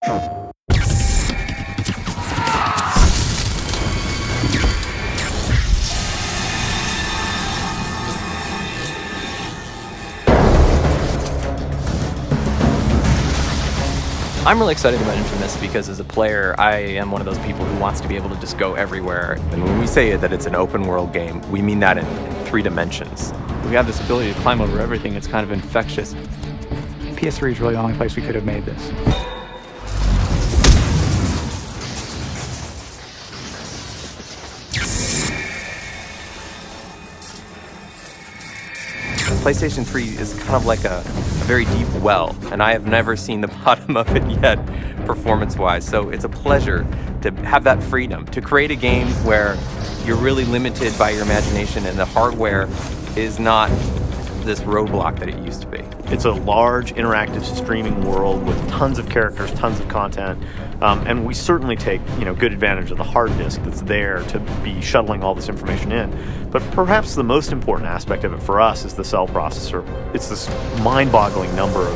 I'm really excited about inFamous because as a player, I am one of those people who wants to be able to just go everywhere. And when we say that it's an open world game, we mean that in 3 dimensions. We have this ability to climb over everything. It's kind of infectious. PS3 is really the only place we could have made this. PlayStation 3 is kind of like a very deep well, and I have never seen the bottom of it yet, performance-wise. So it's a pleasure to have that freedom, to create a game where you're really limited by your imagination and the hardware is not this roadblock that it used to be. It's a large interactive streaming world with tons of characters, tons of content, and we certainly take good advantage of the hard disk that's there to be shuttling all this information in. But perhaps the most important aspect of it for us is the cell processor. It's this mind-boggling number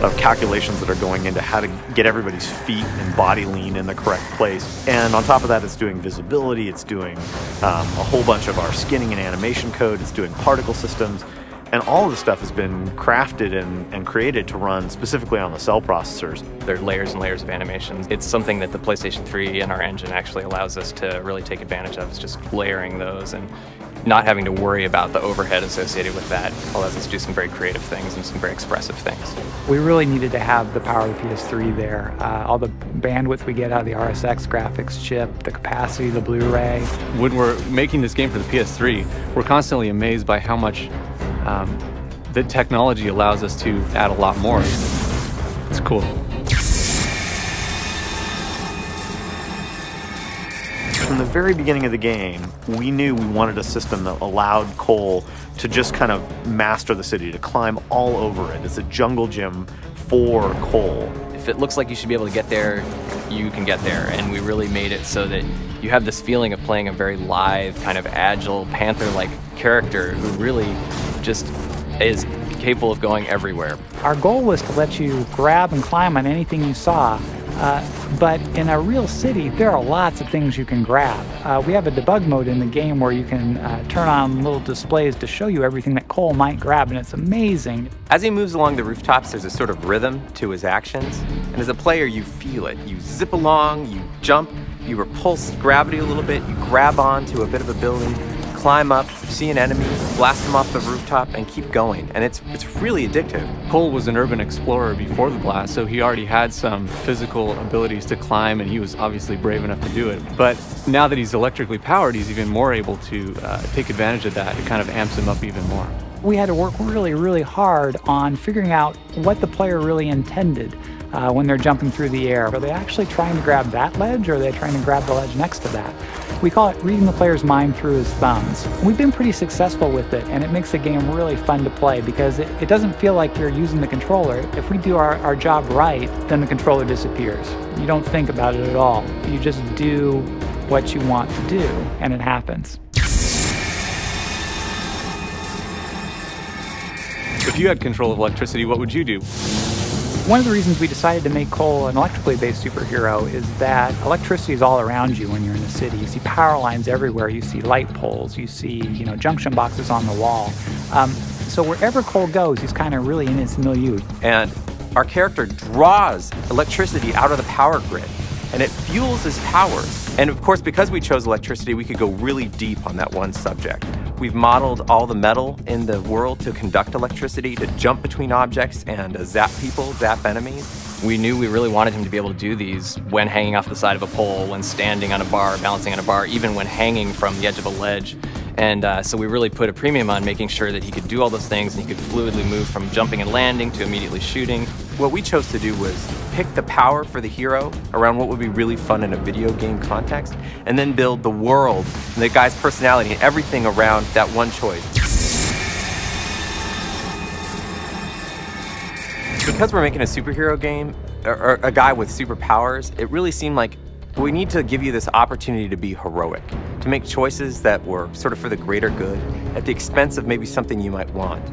of calculations that are going into how to get everybody's feet and body lean in the correct place. And on top of that, it's doing visibility, it's doing a whole bunch of our skinning and animation code, it's doing particle systems. And all of this stuff has been crafted and created to run specifically on the cell processors. There are layers and layers of animations. It's something that the PlayStation 3 and our engine actually allows us to really take advantage of. It's just layering those and not having to worry about the overhead associated with that. Allows us to do some very creative things and some very expressive things. We really needed to have the power of the PS3 there. All the bandwidth we get out of the RSX graphics chip, the capacity of the Blu-ray. When we're making this game for the PS3, we're constantly amazed by how much the technology allows us to add a lot more. It's cool. From the very beginning of the game, we knew we wanted a system that allowed Cole to just kind of master the city, to climb all over it. It's a jungle gym for Cole. If it looks like you should be able to get there, you can get there. And we really made it so that you have this feeling of playing a very live, kind of agile, panther-like character who really just is capable of going everywhere. Our goal was to let you grab and climb on anything you saw, but in a real city, there are lots of things you can grab. We have a debug mode in the game where you can turn on little displays to show you everything that Cole might grab, and it's amazing. As he moves along the rooftops, there's a sort of rhythm to his actions, and as a player, you feel it. You zip along, you jump, you repulse gravity a little bit, you grab onto a bit of a building, climb up, see an enemy, blast them off the rooftop, and keep going. And it's really addictive. Cole was an urban explorer before the blast, so he already had some physical abilities to climb, and he was obviously brave enough to do it. But now that he's electrically powered, he's even more able to take advantage of that. It kind of amps him up even more. We had to work really, really hard on figuring out what the player really intended when they're jumping through the air. Are they actually trying to grab that ledge, or are they trying to grab the ledge next to that? We call it reading the player's mind through his thumbs. We've been pretty successful with it, and it makes the game really fun to play because it doesn't feel like you're using the controller. If we do our job right, then the controller disappears. You don't think about it at all. You just do what you want to do, and it happens. If you had control of electricity, what would you do? One of the reasons we decided to make Cole an electrically based superhero is that electricity is all around you when you're in the city. You see power lines everywhere. You see light poles. You see, junction boxes on the wall. So wherever Cole goes, he's kind of really in his milieu. And our character draws electricity out of the power grid, and it fuels his powers. And of course, because we chose electricity, we could go really deep on that one subject. We've modeled all the metal in the world to conduct electricity, to jump between objects and zap people, zap enemies. We knew we really wanted him to be able to do these when hanging off the side of a pole, when standing on a bar, balancing on a bar, even when hanging from the edge of a ledge. And so we really put a premium on making sure that he could do all those things and he could fluidly move from jumping and landing to immediately shooting. What we chose to do was pick the power for the hero around what would be really fun in a video game context, and then build the world and the guy's personality and everything around that one choice. Because we're making a superhero game, or a guy with superpowers, it really seemed like we need to give you this opportunity to be heroic, to make choices that were sort of for the greater good, at the expense of maybe something you might want.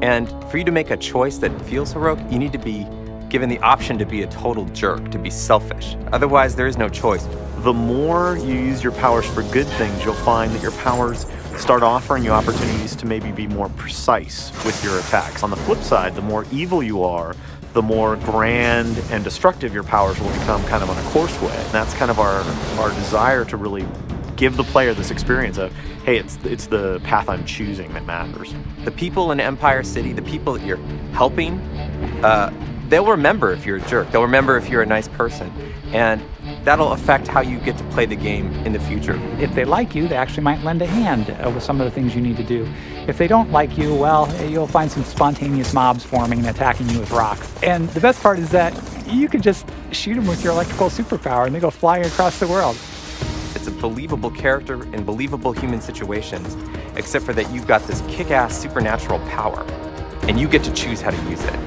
And for you to make a choice that feels heroic, you need to be given the option to be a total jerk, to be selfish. Otherwise, there is no choice. The more you use your powers for good things, you'll find that your powers start offering you opportunities to maybe be more precise with your attacks. On the flip side, the more evil you are, the more grand and destructive your powers will become kind of on a course way. And that's kind of our desire to really give the player this experience of, hey, it's the path I'm choosing that matters. The people in Empire City, the people that you're helping, they'll remember if you're a jerk. They'll remember if you're a nice person. And that'll affect how you get to play the game in the future. If they like you, they actually might lend a hand with some of the things you need to do. If they don't like you, well, you'll find some spontaneous mobs forming and attacking you with rocks. And the best part is that you can just shoot them with your electrical superpower and they go flying across the world. It's a believable character in believable human situations, except for that you've got this kick-ass supernatural power, and you get to choose how to use it.